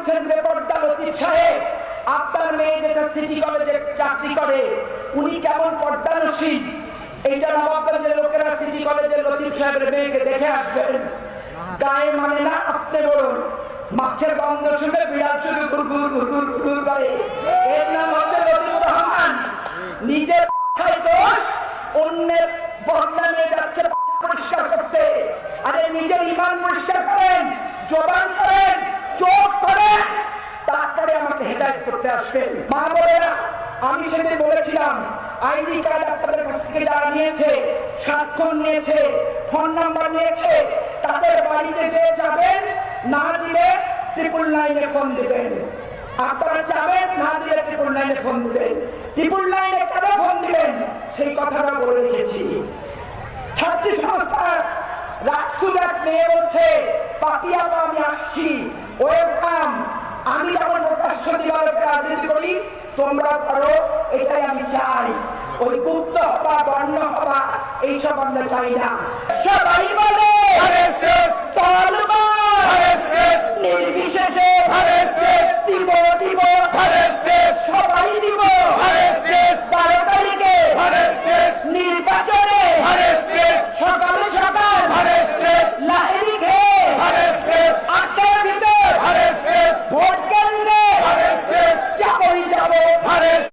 বলছেন বেপরদা লতিফ সাহেব, আপনার মেয়ে যেটা সিটি কলেজে চাকরি করে উনি কেমন পর্দানশীল, এইটা নবাবগঞ্জের লোকেরা সিটি কলেজের লতিফ সাহেবের মেয়েকে দেখে আসবেন। গায়ে মানে না, আপনি বলুন। মাছের গন্ধ শুনে বিড়াল শুনে গুরগুর গুরগুর গুরগুর করে, এর নাম হচ্ছে লতিফ রহমান। নিজের পাছায় দোষ, অন্যের বদনা নিয়ে যাচ্ছে পরিষ্কার করতে। আরে নিজের ইমান পরিষ্কার করেন, জবান করেন, চোখ করেন, তারপরে আমাকে হেদায়েত করতে আসবেন। মা বোনেরা, আমি সেদিন বলেছিলাম আইডি কার্ড আপনাদের কাছ থেকে যারা নিয়েছে, স্বাক্ষর নিয়েছে, ফোন নাম্বার নিয়েছে, তাদের বাড়িতে যে যাবেন, না দিলে 999-এ ফোন দিবেন। আপনারা যাবেন, না দিলে 999-এ ফোন দিবেন। 999-এ কেন ফোন দিবেন সেই কথাটা বলে রেখেছি। ছাত্রী সংস্থার রাসূল এক মেয়ে বলছে, পাপিয়া আমি আসছি, ওয়েলকাম। আমি যেমন প্রকাশ্য দিবালোকে রাজনীতি করি, তোমরা করো, এটাই আমি চাই। ওই গুপ্ত হবা, বর্ণ হবা, এইসব আমরা চাই না। সবাই বলে নির্বিশেষে